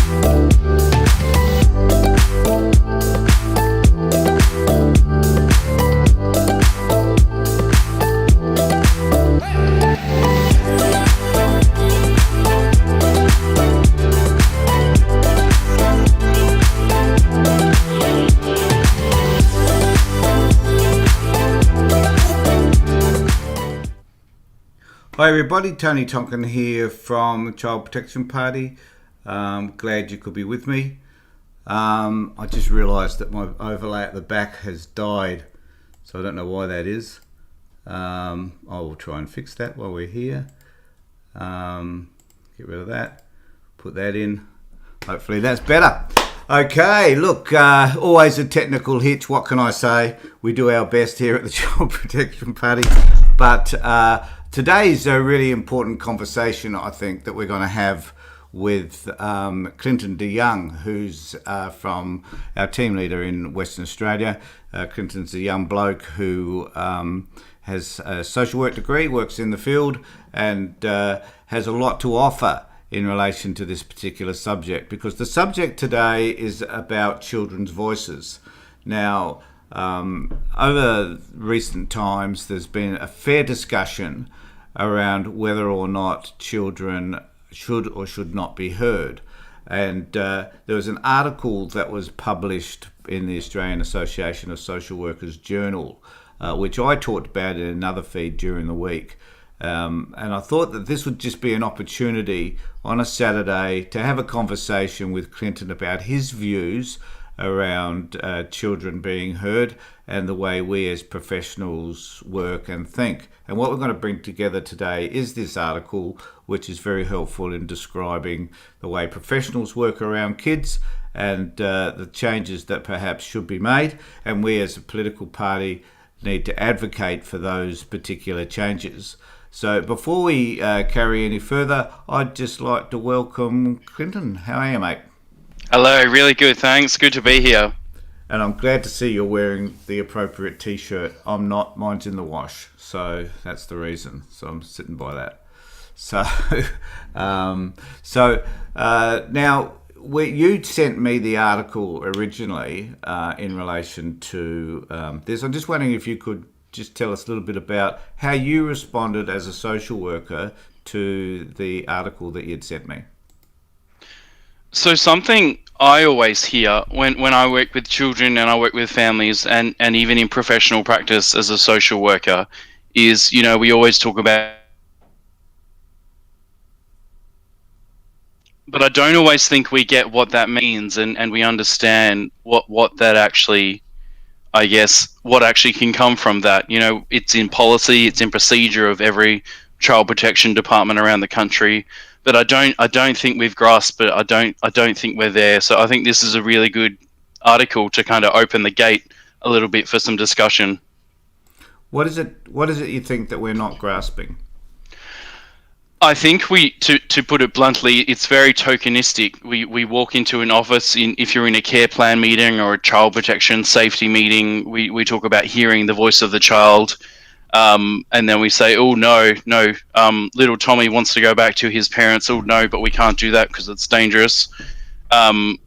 Hi everybody, Tony Tonkin here from the Child Protection Party. Glad you could be with me. I just realised that my overlay at the back has died, so I don't know why that is. I will try and fix that while we're here. Get rid of that, put that in. Hopefully that's better. Okay, look, always a technical hitch. What can I say? We do our best here at the Child Protection Party, but today's a really important conversation, I think, that we're going to have with Clinton de Young, who's from our team leader in Western Australia. Clinton's a young bloke who has a social work degree, works in the field, and has a lot to offer in relation to this particular subject, because the subject today is about children's voices. Now, over recent times, there's been a fair discussion around whether or not children should or should not be heard. And there was an article that was published in the Australian Association of Social Workers Journal, which I talked about in another feed during the week. And I thought that this would just be an opportunity on a Saturday to have a conversation with Clinton about his views around children being heard and the way we as professionals work and think. And what we're going to bring together today is this article, which is very helpful in describing the way professionals work around kids and the changes that perhaps should be made. And we as a political party need to advocate for those particular changes. So before we carry any further, I'd just like to welcome Clinton. How are you, mate? Hello, really good, thanks. Good to be here. And I'm glad to see you're wearing the appropriate t-shirt. I'm not, mine's in the wash, so that's the reason. So I'm sitting by that. So, now you sent me the article originally in relation to this. I'm just wondering if you could just tell us a little bit about how you responded as a social worker to the article that you'd sent me. So something I always hear when I work with children and I work with families and even in professional practice as a social worker is, you know, we always talk about, but I don't always think we get what that means and we understand what that actually, I guess, what actually can come from that. You know, it's in policy, it's in procedure of every child protection department around the country. But I don't think we've grasped it. I don't think we're there. So I think this is a really good article to kind of open the gate a little bit for some discussion. What is it you think that we're not grasping? I think to put it bluntly, it's very tokenistic. We walk into an office, if you're in a care plan meeting or a child protection safety meeting, we talk about hearing the voice of the child. And then we say, oh, no, little Tommy wants to go back to his parents. Oh, no, but we can't do that because it's dangerous. And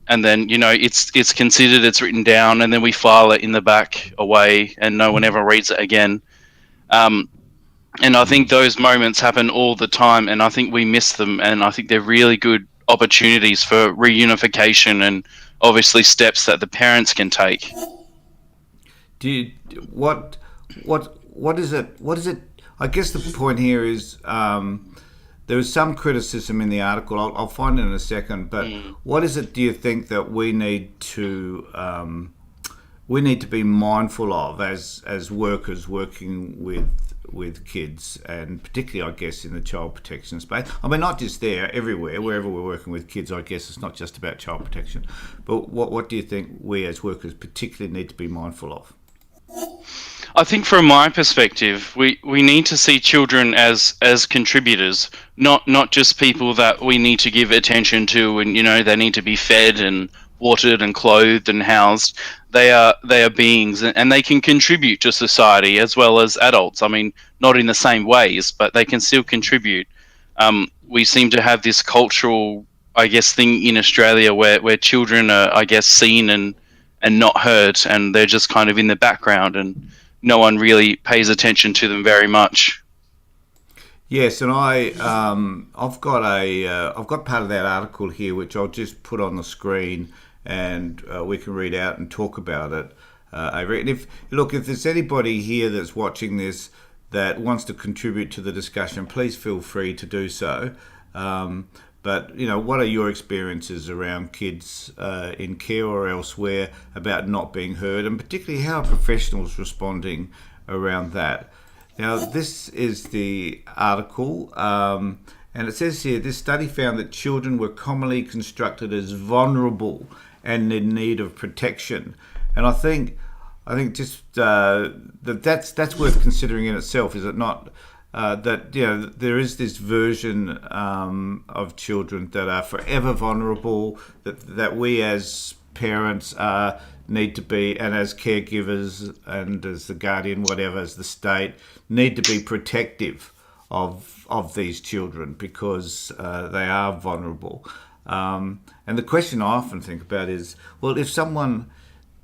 then, you know, it's considered, it's written down, and then we file it in the back away and no one ever reads it again. And I think those moments happen all the time, and I think we miss them. And I think they're really good opportunities for reunification and obviously steps that the parents can take. What is it? I guess the point here is there was some criticism in the article. I'll find it in a second. But what is it? Do you think that we need to be mindful of as workers working with kids, and particularly, I guess, in the child protection space? I mean, not just there, everywhere, wherever we're working with kids. I guess it's not just about child protection. But what do you think we as workers particularly need to be mindful of? I think from my perspective, we need to see children as contributors, not just people that we need to give attention to and, you know, they need to be fed and watered and clothed and housed. They are beings and they can contribute to society as well as adults. I mean, not in the same ways, but they can still contribute. We seem to have this cultural, I guess, thing in Australia where children are, I guess, seen and not heard, and they're just kind of in the background, and no one really pays attention to them very much. Yes, and I've got part of that article here, which I'll just put on the screen, and we can read out and talk about it. And if there's anybody here that's watching this that wants to contribute to the discussion, please feel free to do so. But what are your experiences around kids in care or elsewhere about not being heard, and particularly how are professionals responding around that? Now, this is the article, and it says here, this study found that children were commonly constructed as vulnerable and in need of protection. And I think just that's worth considering in itself, is it not? That there is this version of children that are forever vulnerable, that we as parents need to be, and as caregivers and as the guardian, whatever, as the state, need to be protective of these children because they are vulnerable. And the question I often think about is, well, if someone...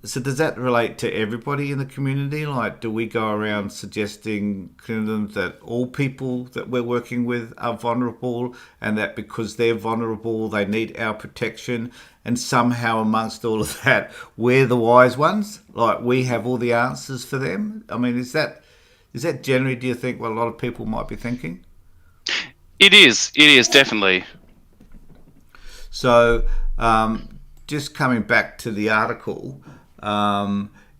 So does that relate to everybody in the community? Like, do we go around suggesting to them that all people that we're working with are vulnerable, and that because they're vulnerable, they need our protection, and somehow amongst all of that, we're the wise ones? Like, we have all the answers for them? I mean, is that generally, do you think, what a lot of people might be thinking? It is definitely. So, just coming back to the article...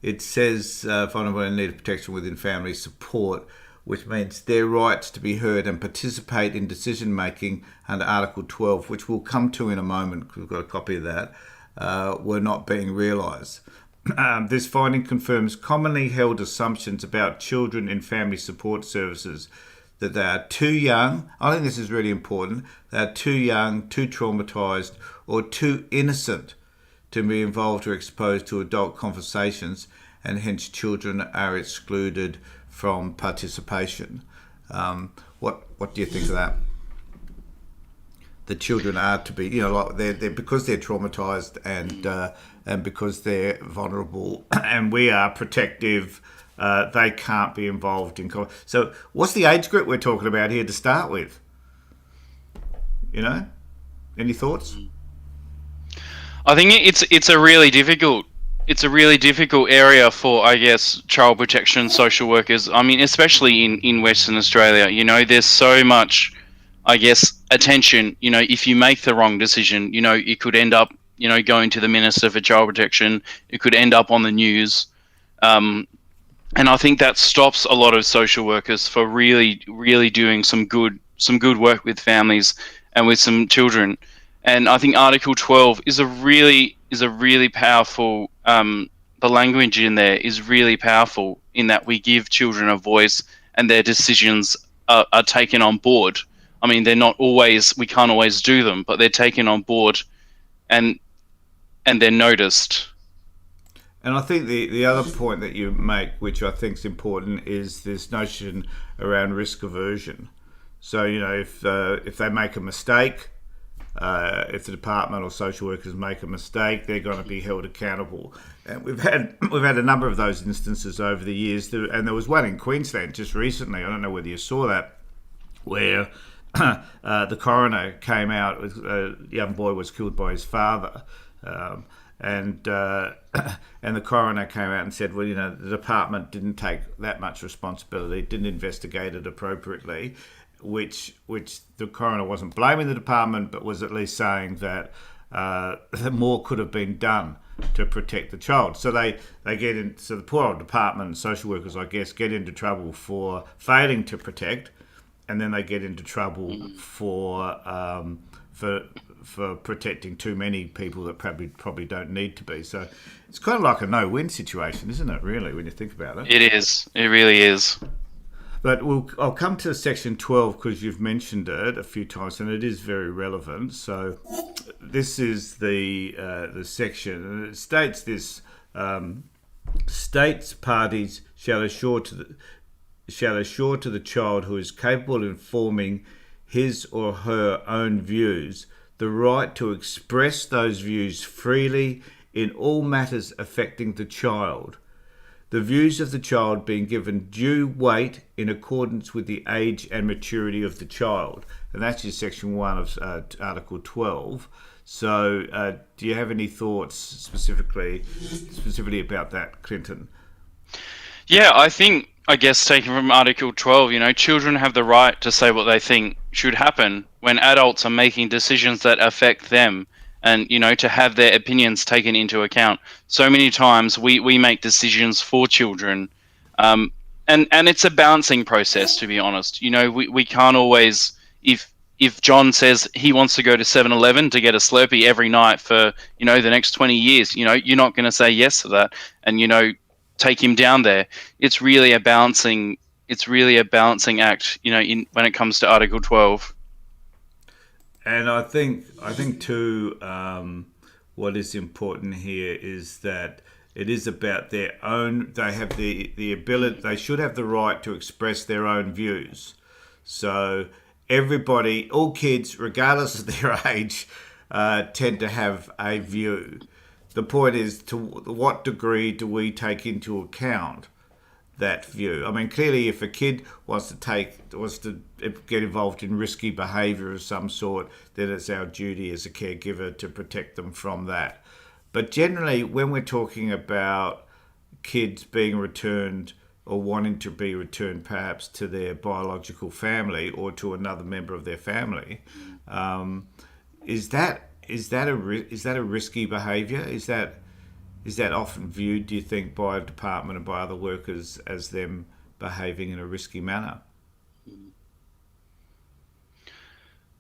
it says vulnerable and need protection within family support, which means their rights to be heard and participate in decision making under Article 12, which we'll come to in a moment because we've got a copy of that, were not being realised. This finding confirms commonly held assumptions about children in family support services, that they are too young. I think this is really important. They are too young, too traumatised, or too innocent to be involved or exposed to adult conversations, and hence children are excluded from participation. What do you think of that? The children are to be, like they're because they're traumatised and because they're vulnerable, and we are protective. They can't be involved in. So, what's the age group we're talking about here to start with? Any thoughts? I think it's a really difficult area for, I guess, child protection social workers. I mean, especially in Western Australia, there's so much, I guess, attention. If you make the wrong decision, it could end up, going to the Minister for Child Protection. It could end up on the news. And I think that stops a lot of social workers for really, really doing some good work with families and with some children. And I think Article 12 is a really powerful. The language in there is really powerful in that we give children a voice, and their decisions are taken on board. I mean, we can't always do them, but they're taken on board, and they're noticed. And I think the other point that you make, which I think is important, is this notion around risk aversion. So if they make a mistake. If the department or social workers make a mistake, they're going to be held accountable. And we've had a number of those instances over the years, and there was one in Queensland just recently. I don't know whether you saw that, where the coroner came out. A young boy was killed by his father, and the coroner came out and said, well, the department didn't take that much responsibility, didn't investigate it appropriately. Which the coroner wasn't blaming the department, but was at least saying that more could have been done to protect the child. So they get in. So the poor old department and social workers, I guess, get into trouble for failing to protect, and then they get into trouble for protecting too many people that probably don't need to be. So it's kind of like a no-win situation, isn't it? Really, when you think about it. It is. It really is. But I'll come to section 12 because you've mentioned it a few times and it is very relevant. So this is the section, and it states this: states parties shall assure to the child who is capable of informing his or her own views the right to express those views freely in all matters affecting the child, the views of the child being given due weight in accordance with the age and maturity of the child. And that's in section 1 of Article 12. So do you have any thoughts specifically about that, Clinton? Yeah, I guess taken from Article 12, children have the right to say what they think should happen when adults are making decisions that affect them, and, to have their opinions taken into account. So many times we make decisions for children, and it's a balancing process, to be honest. We can't always, if John says he wants to go to 7-Eleven to get a Slurpee every night for, the next 20 years, you're not going to say yes to that. And, take him down there. It's really a balancing act, when it comes to Article 12. And I think too, what is important here is that it is about their own. They have the ability. They should have the right to express their own views. So everybody, all kids, regardless of their age, tend to have a view. The point is, to what degree do we take into account that view? I mean, clearly, if a kid wants to get involved in risky behaviour of some sort, then it's our duty as a caregiver to protect them from that. But generally, when we're talking about kids being returned or wanting to be returned, perhaps to their biological family or to another member of their family, is that a risky behaviour? Is that often viewed, do you think, by a department and by other workers as them behaving in a risky manner?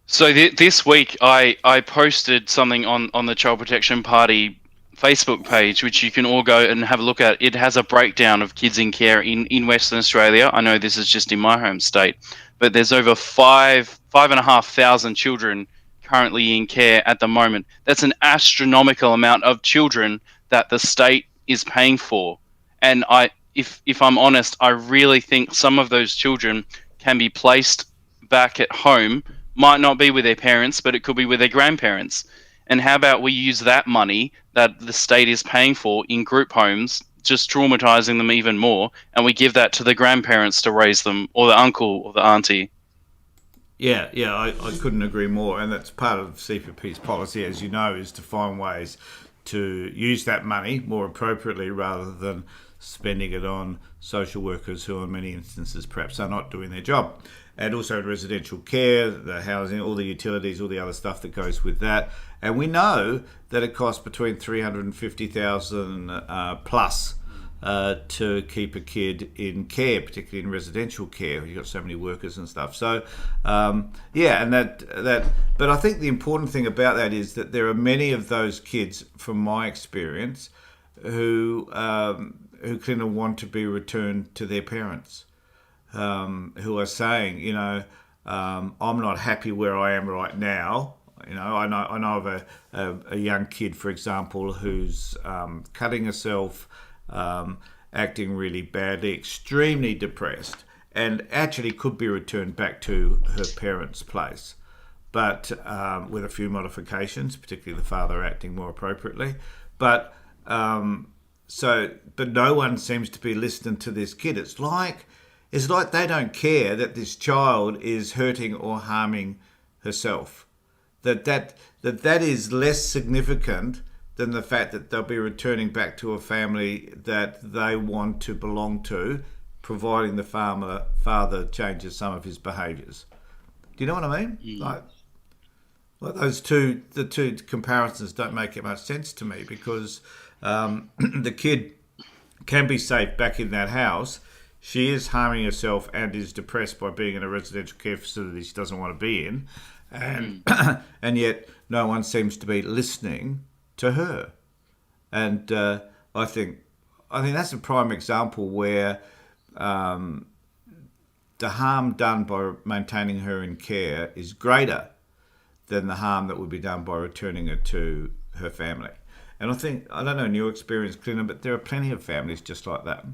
So this week I posted something on the Child Protection Party Facebook page, which you can all go and have a look at. It has a breakdown of kids in care in Western Australia. I know this is just in my home state, but there's over 5,500 children currently in care at the moment. That's an astronomical amount of children that the state is paying for. And if I'm honest, I really think some of those children can be placed back at home. Might not be with their parents, but it could be with their grandparents. And how about we use that money that the state is paying for in group homes, just traumatizing them even more, and we give that to the grandparents to raise them, or the uncle or the auntie. Yeah, I couldn't agree more. And that's part of CPP's policy, as you know, is to find ways to use that money more appropriately rather than spending it on social workers who in many instances perhaps are not doing their job. And also in residential care, the housing, all the utilities, all the other stuff that goes with that. And we know that it costs between $350,000 plus to keep a kid in care, particularly in residential care. You've got so many workers and stuff. So, and that. But I think the important thing about that is that there are many of those kids, from my experience, who kind of want to be returned to their parents, who are saying, I'm not happy where I am right now. I know of a young kid, for example, who's cutting herself, acting really badly, extremely depressed, and actually could be returned back to her parents' place, but with a few modifications, particularly the father acting more appropriately. But no one seems to be listening to this kid. It's like they don't care that this child is hurting or harming herself. That is less significant than the fact that they'll be returning back to a family that they want to belong to, providing the father changes some of his behaviours. Do you know what I mean? Yeah. Like the two comparisons don't make much sense to me, because the kid can be safe back in that house. She is harming herself and is depressed by being in a residential care facility she doesn't want to be in, and yet no one seems to be listening to her. And I think that's a prime example where the harm done by maintaining her in care is greater than the harm that would be done by returning her to her family. And I don't know in your experience, Clinton, but there are plenty of families just like that.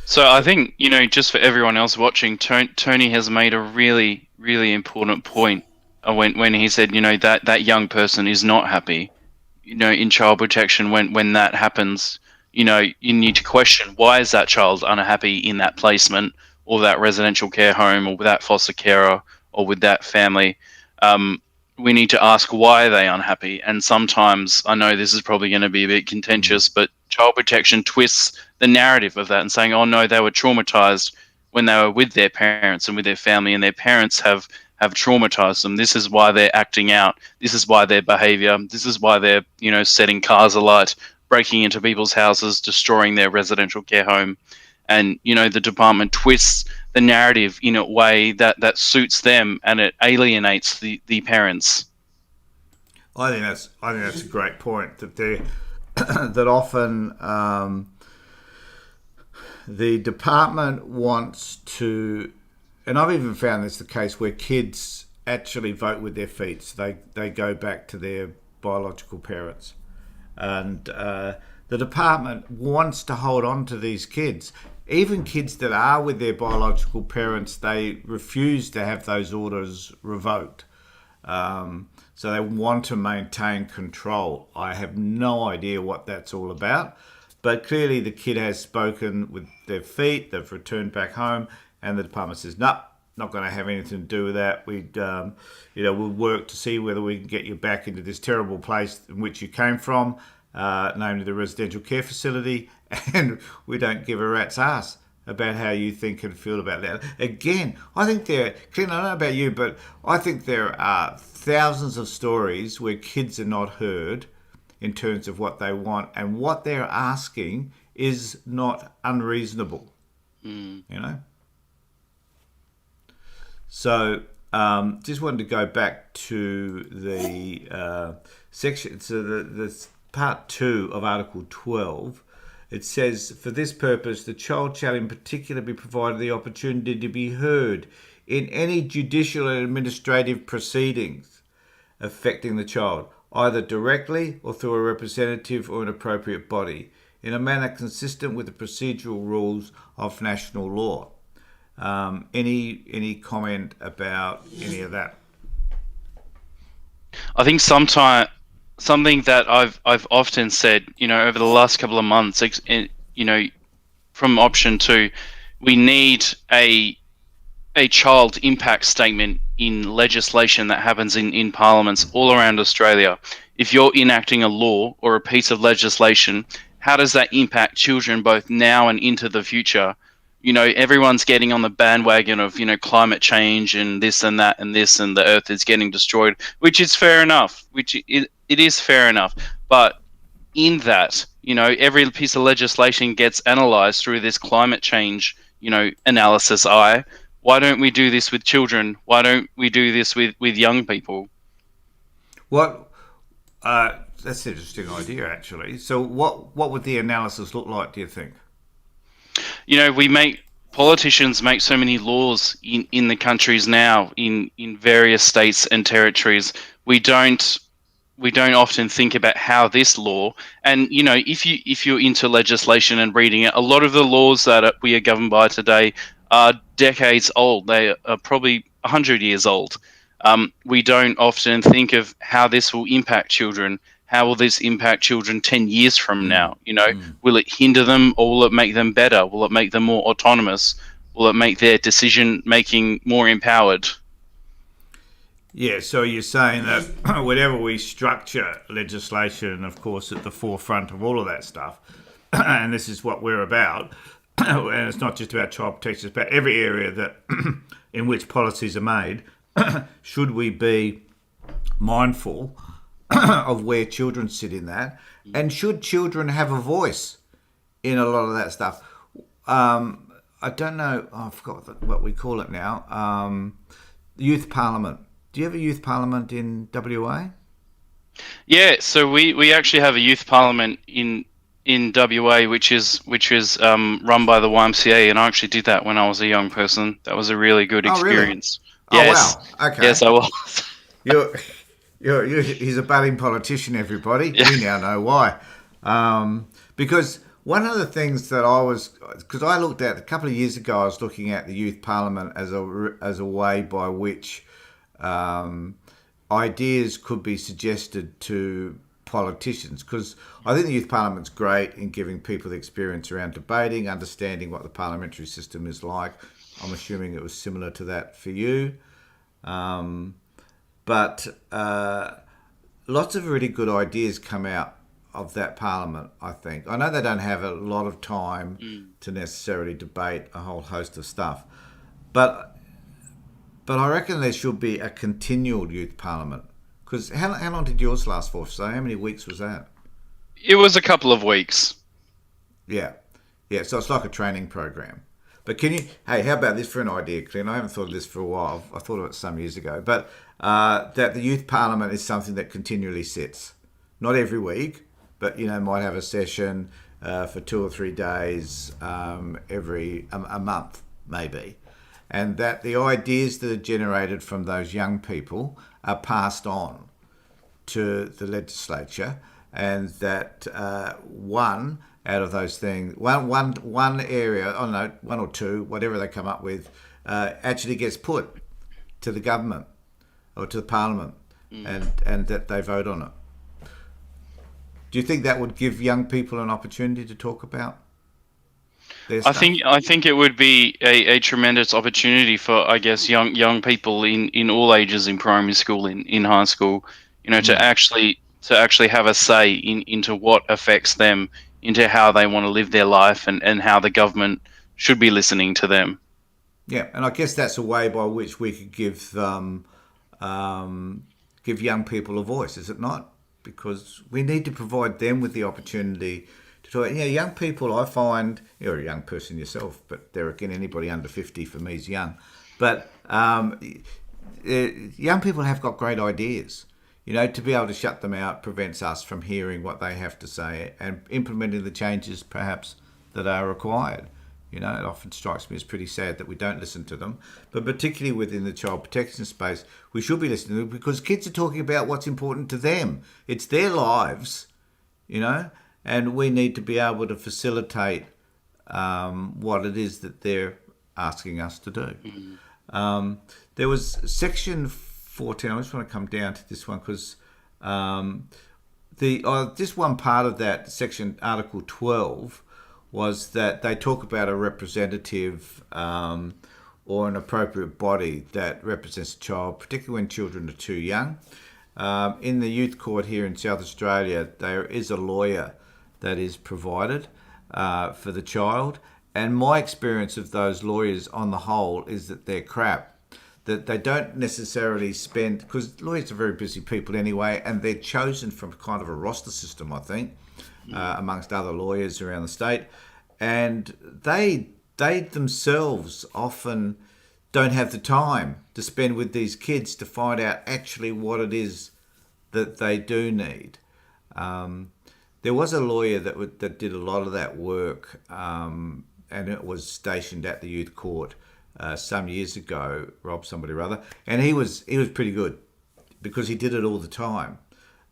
So I think, just for everyone else watching, Tony has made a really, really important point when he said, that young person is not happy. In child protection, when that happens, you need to question, why is that child unhappy in that placement or that residential care home or with that foster carer or with that family. We need to ask, why are they unhappy? And sometimes, I know this is probably going to be a bit contentious, but child protection twists the narrative of that and saying, oh no, they were traumatized when they were with their parents and with their family, and their parents have traumatized them. This is why they're acting out. This is why their behavior. This is why they're, setting cars alight, breaking into people's houses, destroying their residential care home. And, the department twists the narrative in a way that suits them, and it alienates the parents. I think that's a great point, that they that often the department wants to, and I've even found this the case where kids actually vote with their feet. So they go back to their biological parents, and the department wants to hold on to these kids. Even kids that are with their biological parents, they refuse to have those orders revoked. So they want to maintain control. I have no idea what that's all about, but clearly the kid has spoken with their feet. They've returned back home, and the department says, "No, not going to have anything to do with that. We'll work to see whether we can get you back into this terrible place in which you came from, namely the residential care facility, and we don't give a rat's ass about how you think and feel about that." Again, I think Clint, I don't know about you, but I think there are thousands of stories where kids are not heard in terms of what they want, and what they're asking is not unreasonable. So just wanted to go back to the section, so the part 2 of Article 12. It says, for this purpose, the child shall in particular be provided the opportunity to be heard in any judicial and administrative proceedings affecting the child, either directly or through a representative or an appropriate body, in a manner consistent with the procedural rules of national law. Any comment about any of that? I think something that I've often said, over the last couple of months, from option 2, we need a child impact statement in legislation that happens in parliaments all around Australia. If you're enacting a law or a piece of legislation, how does that impact children both now and into the future? Everyone's getting on the bandwagon of, climate change and this and that and this, and the earth is getting destroyed, which is fair enough, it is fair enough. But in that, every piece of legislation gets analysed through this climate change, analysis eye. Why don't we do this with children? Why don't we do this with young people? That's an interesting idea, actually. So what would the analysis look like, do you think? Politicians make so many laws in the countries now, in various states and territories. We don't often think about how this law, and if you're into legislation and reading it, a lot of the laws that we are governed by today are decades old. They are probably 100 years old. We don't often think of how this will impact children. How will this impact children 10 years from now? Will it hinder them, or will it make them better? Will it make them more autonomous? Will it make their decision making more empowered? Yeah, so you're saying that whenever we structure legislation, of course, at the forefront of all of that stuff, and this is what we're about, and it's not just about child protection, it's about every area that in which policies are made, should we be mindful of where children sit in that, and should children have a voice in a lot of that stuff? I don't know, I forgot what we call it now. Youth Parliament. Do you have a youth parliament in WA? Yeah, so we actually have a youth parliament in WA, which is run by the YMCA, and I actually did that when I was a young person. That was a really good experience. Really? Yes. Oh wow! Okay. Yes, I was. He's a budding politician, everybody. Yeah. We now know why. Because One of the things that I was, because I looked at a couple of years ago, I was looking at the youth parliament as a way by which ideas could be suggested to politicians. Because I think the youth parliament's great in giving people the experience around debating, understanding what the parliamentary system is like. I'm assuming it was similar to that for you. But lots of really good ideas come out of that parliament, I think. I know they don't have a lot of time to necessarily debate a whole host of stuff, but I reckon there should be a continual youth parliament. Because how long did yours last for? So how many weeks was that? It was a couple of weeks. Yeah. So it's like a training program. But hey, how about this for an idea, Clint? I haven't thought of this for a while. I thought of it some years ago. But that the youth parliament is something that continually sits. Not every week, but, might have a session for 2 or 3 days every a month, maybe. And that the ideas that are generated from those young people are passed on to the legislature, and that one out of those things, one area, I don't know, 1 or 2, whatever they come up with, actually gets put to the government or to the parliament, and that they vote on it. Do you think that would give young people an opportunity to talk about their stuff? I think it would be a tremendous opportunity for, I guess, young people in all ages, in primary school, in high school, to actually have a say into what affects them, into how they want to live their life, and how the government should be listening to them. Yeah, and I guess that's a way by which we could give young people a voice, is it not? Because we need to provide them with the opportunity to talk. Young people, I find, you're a young person yourself, but there again, anybody under 50 for me is young. But young people have got great ideas. To be able to shut them out prevents us from hearing what they have to say and implementing the changes, perhaps, that are required. It often strikes me as pretty sad that we don't listen to them. But particularly within the child protection space, we should be listening to them, because kids are talking about what's important to them. It's their lives, and we need to be able to facilitate what it is that they're asking us to do. There was section 14. I just want to come down to this one, because just one part of that section, Article 12, was that they talk about a representative or an appropriate body that represents a child, particularly when children are too young. In the youth court here in South Australia, there is a lawyer that is provided for the child. And my experience of those lawyers on the whole is that they're crap. That they don't necessarily spend, because lawyers are very busy people anyway, and they're chosen from kind of a roster system, I think, amongst other lawyers around the state. And they themselves often don't have the time to spend with these kids to find out actually what it is that they do need. There was a lawyer that did a lot of that work, and it was stationed at the youth court some years ago, Rob somebody or other, and he was pretty good because he did it all the time.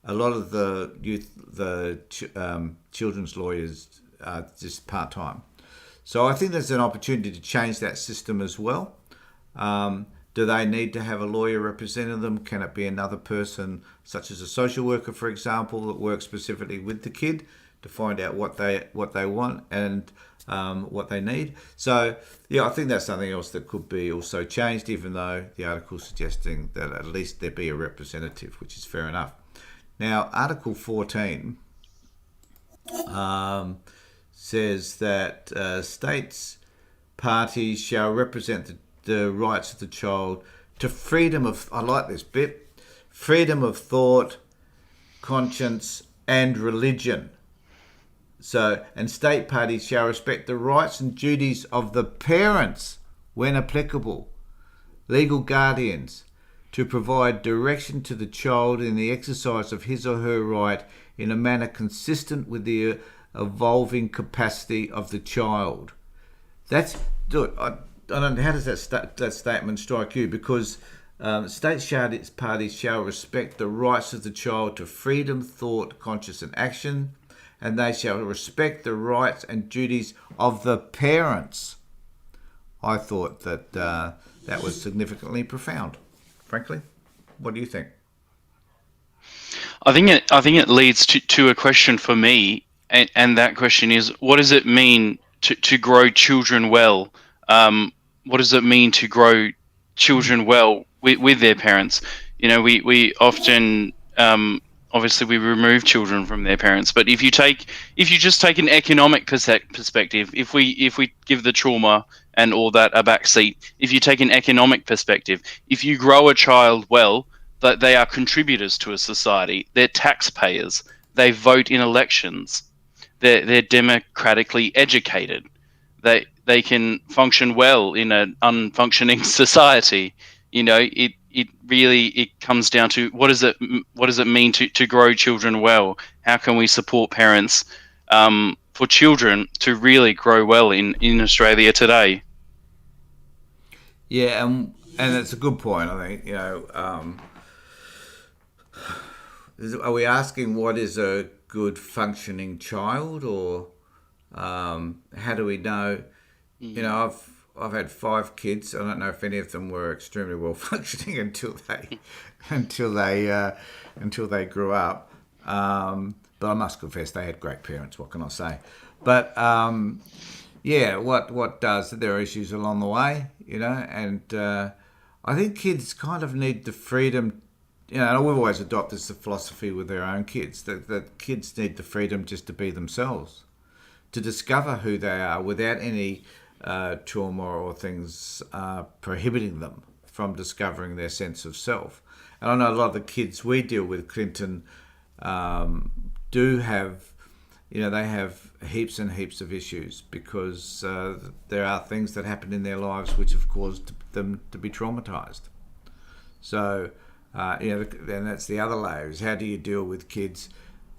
A lot of the children's lawyers are just part-time. So I think there's an opportunity to change that system as well. Do they need to have a lawyer representing them? Can it be another person, such as a social worker, for example, that works specifically with the kid to find out what they want and what they need? So, I think that's something else that could be also changed, even though the article is suggesting that at least there be a representative, which is fair enough. Now, Article 14 says that states parties shall represent the rights of the child to freedom of, I like this bit, freedom of thought, conscience and religion. So, and state parties shall respect the rights and duties of the parents when applicable, legal guardians, to provide direction to the child in the exercise of his or her right in a manner consistent with the evolving capacity of the child. That's good. I don't know, how does that statement strike you? Because state parties shall respect the rights of the child to freedom, thought, conscience and action, and they shall respect the rights and duties of the parents. I thought that that was significantly profound, frankly. What do you think? I think it leads to a question for me, and that question is, what does it mean to grow children well? What does it mean to grow children well with their parents? You know, we often obviously we remove children from their parents, but if you just take an economic perspective, if we give the trauma and all that a backseat, if you take an economic perspective, if you grow a child well, that they are contributors to a society, they're taxpayers, they vote in elections, they're democratically educated, they can function well in an unfunctioning society. You know, it really it comes down to what does it mean to grow children well? How can we support parents for children to really grow well in Australia today? Yeah, and it's a good point. I think are we asking what is a good functioning child, or how do we know? You know, I've had 5 kids. I don't know if any of them were extremely well functioning until they grew up. But I must confess, they had great parents. What can I say? But yeah, what does? There are issues along the way, you know, and I think kids kind of need the freedom. You know, and we've always adopted the philosophy with their own kids that kids need the freedom just to be themselves, to discover who they are without any trauma or things prohibiting them from discovering their sense of self. And I know a lot of the kids we deal with, Clinton, do have, you know, they have heaps and heaps of issues because there are things that happen in their lives which have caused them to be traumatized. So, you know, and that's the other layer, is how do you deal with kids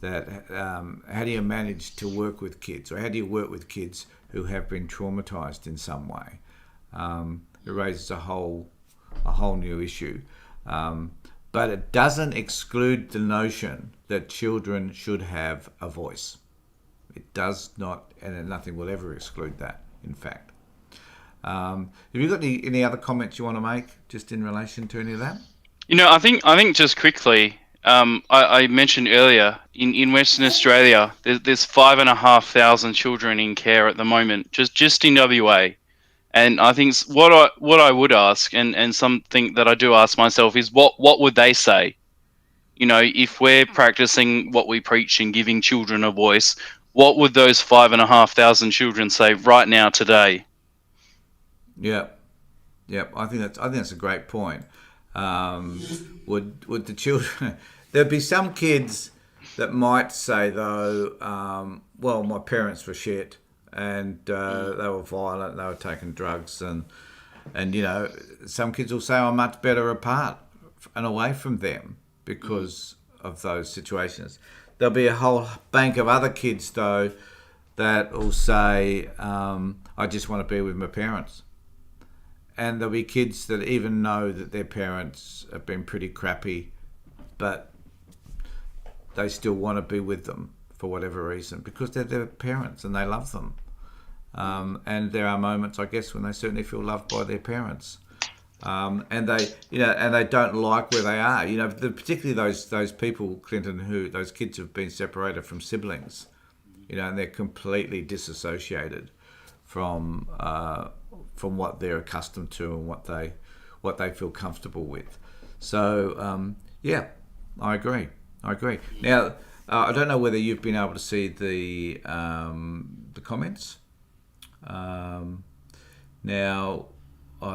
that, how do you manage to work with kids, or how do you work with kids who have been traumatized in some way? It raises a whole new issue. But it doesn't exclude the notion that children should have a voice. It does not, and nothing will ever exclude that, in fact. Have you got any other comments you want to make just in relation to any of that? You know, I think just quickly, I mentioned earlier in Western Australia, there's 5,500 children in care at the moment, just in WA. And I think what I would ask, and something that I do ask myself, is what would they say? You know, if we're practicing what we preach and giving children a voice, what would those 5,500 children say right now today? Yeah, yeah. I think that's a great point. Would the children? There'd be some kids that might say though, well, my parents were shit, and they were violent, they were taking drugs, and you know, some kids will say I'm much better apart and away from them because of those situations. There'll be a whole bank of other kids though that will say, I just want to be with my parents. And there'll be kids that even know that their parents have been pretty crappy, but they still want to be with them for whatever reason because they're their parents and they love them. And there are moments, I guess, when they certainly feel loved by their parents, and they, you know, and they don't like where they are. You know, particularly those people, Clinton, who those kids have been separated from siblings, you know, and they're completely disassociated from what they're accustomed to and what they feel comfortable with. So yeah, I agree. Now I don't know whether you've been able to see the comments. Now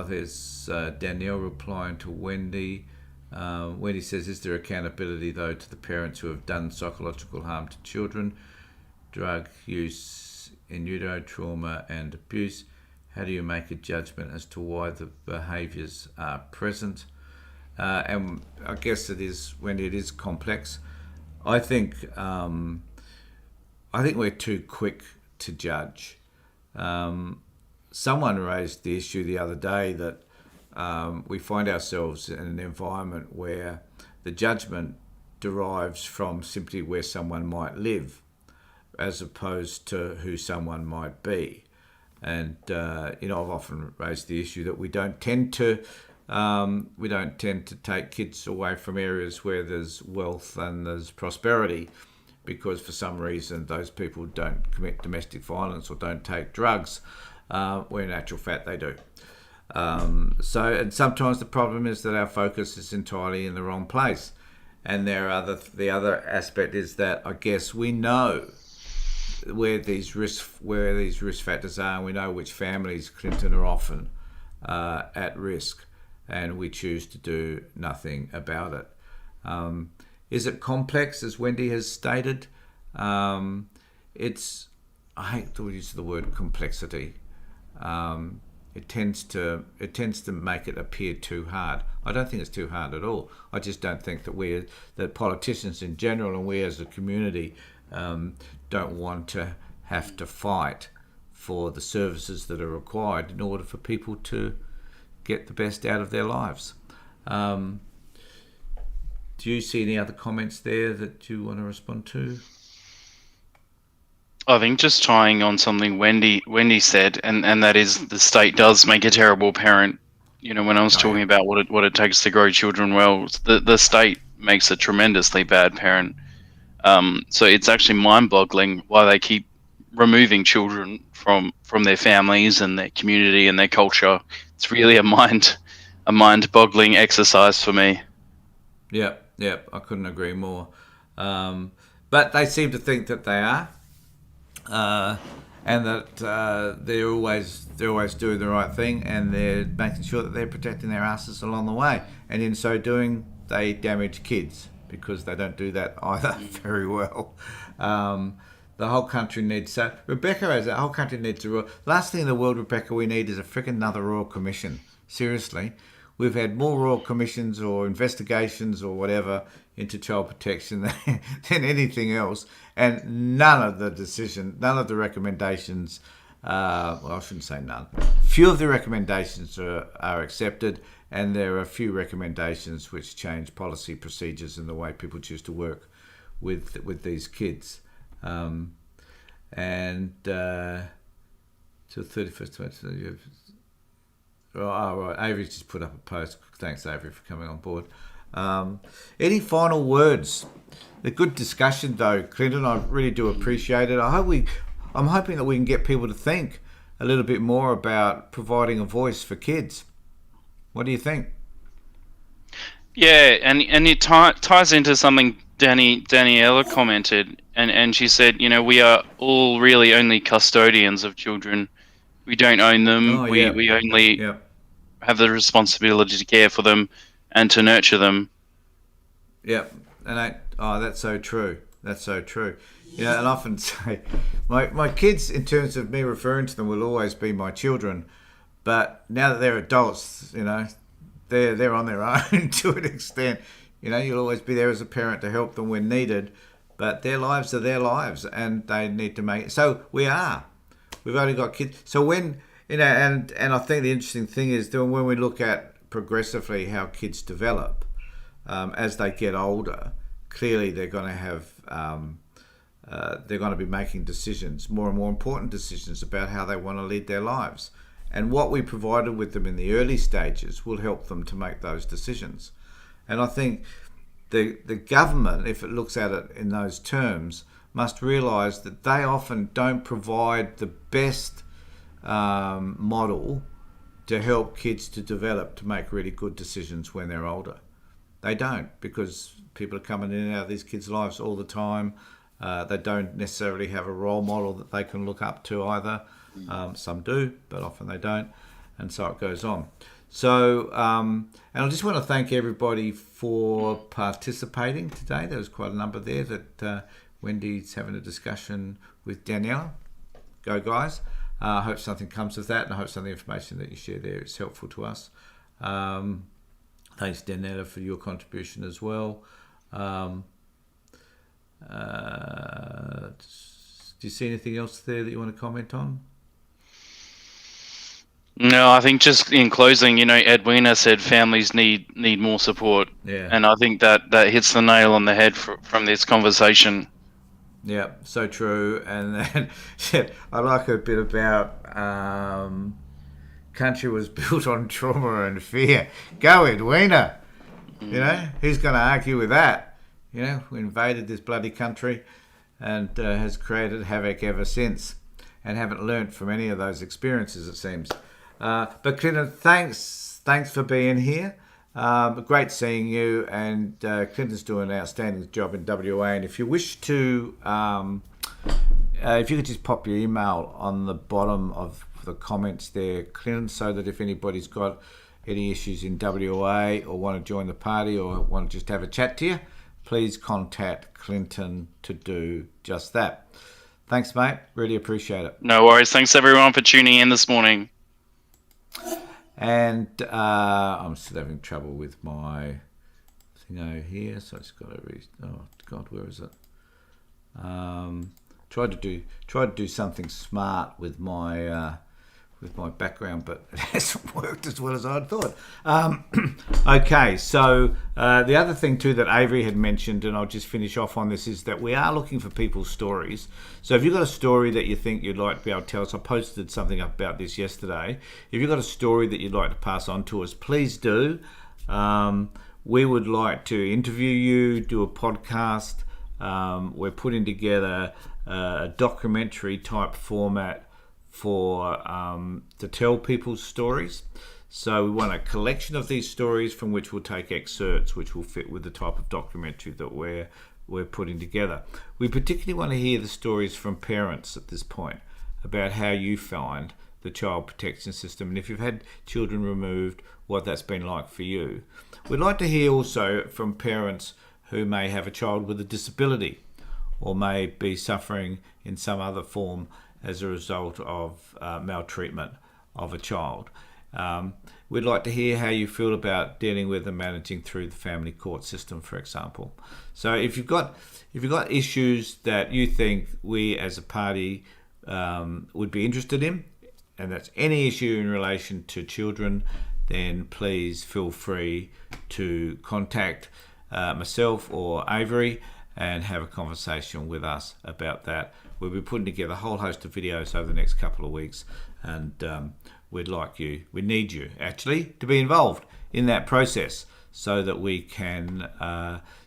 there's Danielle replying to Wendy. Wendy says, is there accountability though to the parents who have done psychological harm to children, drug use, in utero trauma and abuse? How do you make a judgment as to why the behaviours are present? And I guess it is, when it is complex. I think we're too quick to judge. Someone raised the issue the other day that we find ourselves in an environment where the judgment derives from simply where someone might live. as opposed to who someone might be. And I've often raised the issue that we don't tend to take kids away from areas where there's wealth and there's prosperity, because for some reason those people don't commit domestic violence or don't take drugs, where in actual fact they do. And sometimes the problem is that our focus is entirely in the wrong place. And the other aspect is that I guess we know where these risk factors are, and we know which families, Clinton, are often at risk, and we choose to do nothing about it. Is it complex, as Wendy has stated? I hate to use the word complexity. It tends to make it appear too hard. I don't think it's too hard at all. I just don't think that politicians in general, and we as a community, don't want to have to fight for the services that are required in order for people to get the best out of their lives. Do you see any other comments there that you want to respond to? I think just tying on something Wendy said, and that is the state does make a terrible parent. When I was talking about what it takes to grow children well, the state makes a tremendously bad parent. So it's actually mind-boggling why they keep removing children from their families and their community and their culture. It's really a mind-boggling exercise for me. Yep, I couldn't agree more. But they seem to think that they are, and that they're always doing the right thing, and they're making sure that they're protecting their asses along the way. And in so doing, they damage kids, because they don't do that either very well. The whole country needs... So Rebecca has the whole country needs a royal... Last thing in the world, Rebecca, we need is a freaking another royal commission. Seriously. We've had more royal commissions or investigations or whatever into child protection than anything else. And none of the recommendations... well, I shouldn't say none. Few of the recommendations are accepted, and there are a few recommendations which change policy procedures and the way people choose to work with these kids. And till 31st, right. Avery's just put up a post. Thanks, Avery, for coming on board. Any final words? A good discussion, though, Clinton. I really do appreciate it. I'm hoping that we can get people to think a little bit more about providing a voice for kids. What do you think? Yeah, and it ties into something Daniela commented, and she said, we are all really only custodians of children. We don't own them. We only have the responsibility to care for them and to nurture them. Yep, and that's so true. That's so true. And I often say, my kids, in terms of me referring to them, will always be my children. But now that they're adults, they're on their own to an extent. You'll always be there as a parent to help them when needed. But their lives are their lives, and they need to make it. So we've only got kids. So when, and I think the interesting thing is that when we look at progressively how kids develop, as they get older, clearly they're going to have... they're going to be making decisions, more and more important decisions about how they want to lead their lives. And what we provided with them in the early stages will help them to make those decisions. And I think the government, if it looks at it in those terms, must realise that they often don't provide the best model to help kids to develop to make really good decisions when they're older. They don't, because people are coming in and out of these kids' lives all the time. They don't necessarily have a role model that they can look up to either. Some do, but often they don't. And so it goes on. So, and I just want to thank everybody for participating today. There was quite a number there that Wendy's having a discussion with Daniela. Go, guys. I hope something comes of that, and I hope some of the information that you share there is helpful to us. Thanks, Daniela, for your contribution as well. Do you see anything else there that you want to comment on? No, I think just in closing, Edwina said families need more support. Yeah. And I think that hits the nail on the head from this conversation. Yeah, so true. And then I like a bit about country was built on trauma and fear. Go Edwina. You know, who's going to argue with that? You know, we invaded this bloody country and has created havoc ever since, and haven't learnt from any of those experiences, it seems. But Clinton, thanks for being here. Great seeing you, and Clinton's doing an outstanding job in WA. And if you wish to, if you could just pop your email on the bottom of the comments there, Clinton, so that if anybody's got any issues in WA or want to join the party or want to just have a chat to you, please contact Clinton to do just that. Thanks, mate. Really appreciate it. No worries. Thanks, everyone, for tuning in this morning. And I'm still having trouble with my thing over here, so it's got to oh God, where is it? Tried to do something smart with my background, but it hasn't worked as well as I'd thought. Okay, so the other thing too that Avery had mentioned, and I'll just finish off on this, is that we are looking for people's stories. So if you've got a story that you think you'd like to be able to tell us, I posted something up about this yesterday. If you've got a story that you'd like to pass on to us, please do. We would like to interview you, do a podcast. We're putting together a documentary type format for to tell people's stories. So we want a collection of these stories from which we'll take excerpts which will fit with the type of documentary that we're putting together. We particularly want to hear the stories from parents at this point about how you find the child protection system, and if you've had children removed, what that's been like for you. We'd like to hear also from parents who may have a child with a disability or may be suffering in some other form as a result of maltreatment of a child. We'd like to hear how you feel about dealing with and managing through the family court system, for example. So if you've got issues that you think we as a party would be interested in, and that's any issue in relation to children, then please feel free to contact myself or Avery and have a conversation with us about that. We'll be putting together a whole host of videos over the next couple of weeks, and we need you actually to be involved in that process so that we can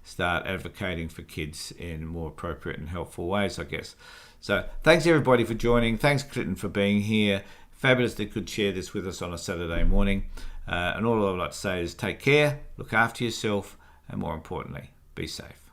start advocating for kids in more appropriate and helpful ways, I guess. So thanks everybody for joining. Thanks Clinton for being here. Fabulous that you could share this with us on a Saturday morning. And all I'd like to say is take care, look after yourself, and more importantly, be safe.